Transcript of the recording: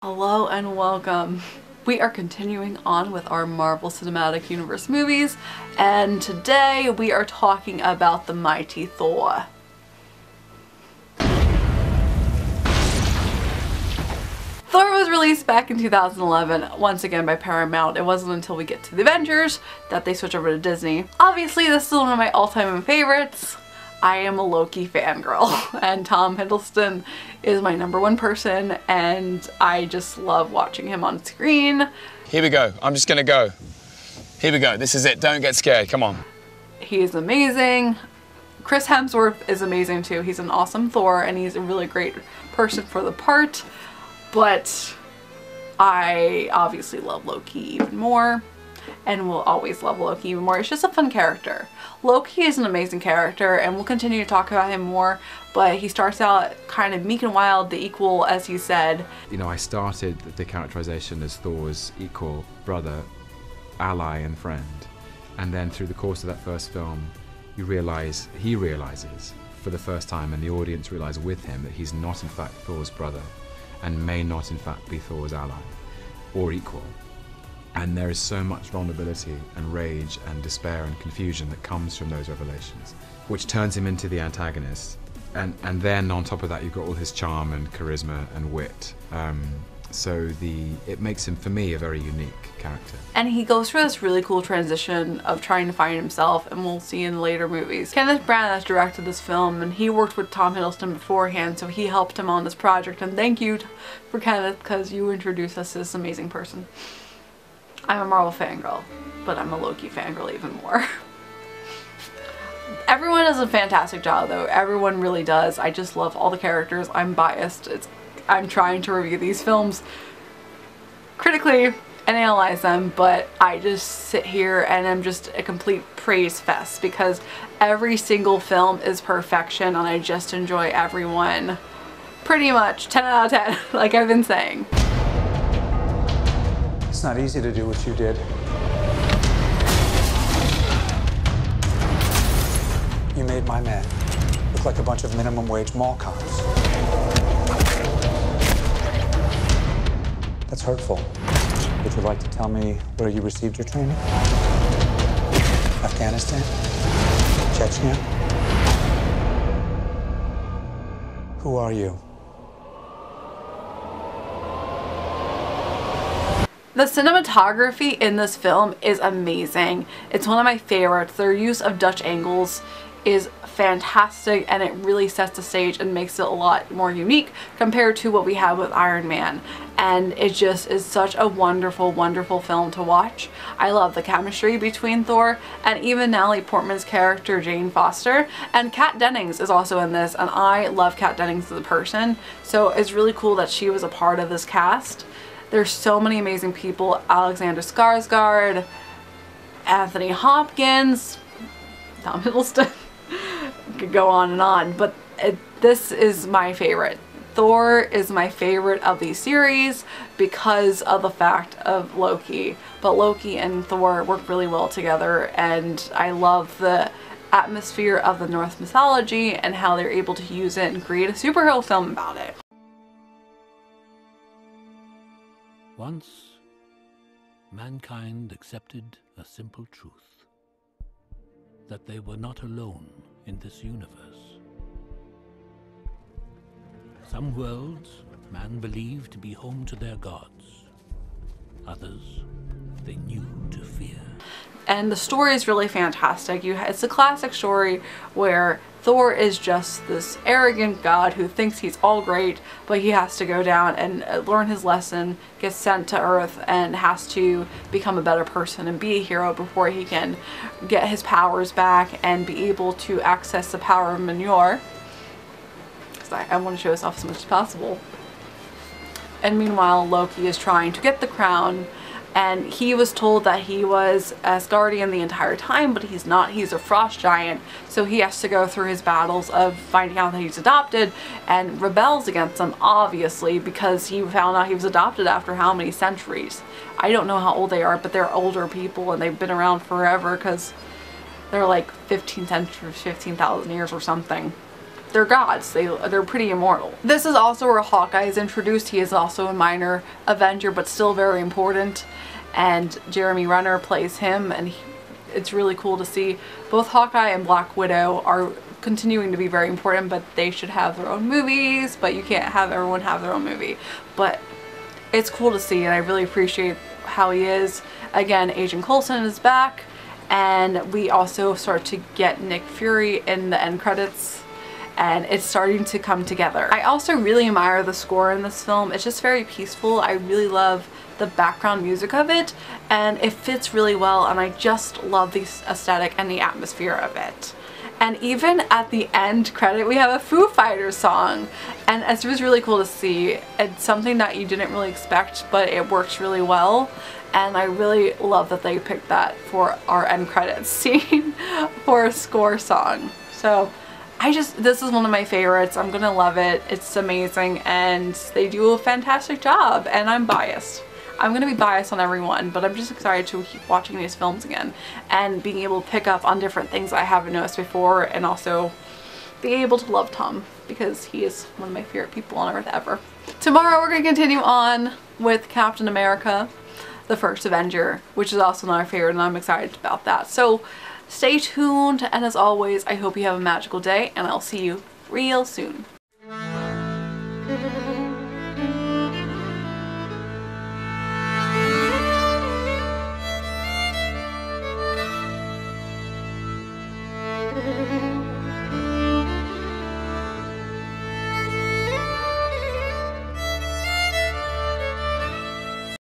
Hello and welcome. We are continuing on with our Marvel Cinematic Universe movies, and today we are talking about the mighty Thor. Thor was released back in 2011, once again by Paramount. It wasn't until we get to the Avengers that they switch over to Disney. Obviously, this is one of my all-time favorites. I am a Loki fangirl, and Tom Hiddleston is my #1 person, and I just love watching him on screen. Here we go. I'm just gonna go. Here we go. This is it. Don't get scared. Come on. He is amazing. Chris Hemsworth is amazing too. He's an awesome Thor, and he's a really great person for the part. But I obviously love Loki even more, and will always love Loki even more. It's just a fun character. Loki is an amazing character, and we'll continue to talk about him more, but he starts out kind of meek and wild, the equal, as he said. You know, I started the characterization as Thor's equal brother, ally and friend, and then through the course of that first film, he realizes for the first time, and the audience realize with him, that he's not in fact Thor's brother, and may not in fact be Thor's ally, or equal. And there is so much vulnerability and rage and despair and confusion that comes from those revelations, which turns him into the antagonist. And then on top of that, you've got all his charm and charisma and wit. So it makes him, for me, a very unique character. And he goes through this really cool transition of trying to find himself, and we'll see in later movies. Kenneth Branagh has directed this film, and he worked with Tom Hiddleston beforehand, so he helped him on this project. And thank you for Kenneth, because you introduced us to this amazing person. I'm a Marvel fangirl, but I'm a Loki fangirl even more. Everyone does a fantastic job though. Everyone really does. I just love all the characters. I'm biased. I'm trying to review these films critically and analyze them, but I just sit here and I'm just a complete praise fest because every single film is perfection, and I just enjoy everyone. Pretty much 10 out of 10, like I've been saying. It's not easy to do what you did. You made my men look like a bunch of minimum wage mall cops. That's hurtful. Would you like to tell me where you received your training? Afghanistan? Chechnya? Who are you? The cinematography in this film is amazing. It's one of my favorites. Their use of Dutch angles is fantastic, and it really sets the stage and makes it a lot more unique compared to what we have with Iron Man. And it just is such a wonderful, wonderful film to watch. I love the chemistry between Thor and even Natalie Portman's character Jane Foster, and Kat Dennings is also in this, and I love Kat Dennings as a person, so it's really cool that she was a part of this cast. There's so many amazing people. Alexander Skarsgård, Anthony Hopkins, Tom Hiddleston. Could go on, but this is my favorite. Thor is my favorite of these series because of the fact of Loki. But Loki and Thor work really well together, and I love the atmosphere of the Norse mythology and how they're able to use it and create a superhero film about it. Once, mankind accepted a simple truth, that they were not alone in this universe. Some worlds man believed to be home to their gods. Others they knew to fear. And the story is really fantastic. It's a classic story where Thor is just this arrogant god who thinks he's all great, but he has to go down and learn his lesson, gets sent to Earth, and has to become a better person and be a hero before he can get his powers back and be able to access the power of Mjolnir. Because I want to show this off as much as possible. And meanwhile, Loki is trying to get the crown, and he was told that he was Asgardian the entire time, but he's not. He's a frost giant, so he has to go through his battles of finding out that he's adopted and rebels against them, obviously, because he found out he was adopted after how many centuries. I don't know how old they are, but they're older people, and they've been around forever because they're like 15 centuries, 15,000 years or something. they're gods. They're pretty immortal. This is also where Hawkeye is introduced. He is also a minor Avenger, but still very important. And Jeremy Renner plays him, and it's really cool to see. Both Hawkeye and Black Widow are continuing to be very important, but they should have their own movies, but you can't have everyone have their own movie. But it's cool to see, and I really appreciate how he is. Again, Agent Coulson is back, and we also start to get Nick Fury in the end credits, and it's starting to come together. I also really admire the score in this film. It's just very peaceful. I really love the background music of it, and it fits really well, and I just love the aesthetic and the atmosphere of it. And even at the end credit, we have a Foo Fighters song, and it was really cool to see. It's something that you didn't really expect, but it works really well, and I really love that they picked that for our end credits scene for a score song. So this is one of my favorites. I'm gonna love it. It's amazing, and they do a fantastic job, and I'm biased. I'm going to be biased on everyone, but I'm just excited to keep watching these films again and being able to pick up on different things I haven't noticed before, and also being able to love Tom because he is one of my favorite people on earth ever. Tomorrow we're going to continue on with Captain America, the First Avenger, which is also another favorite, and I'm excited about that. So stay tuned, and as always, I hope you have a magical day, and I'll see you real soon.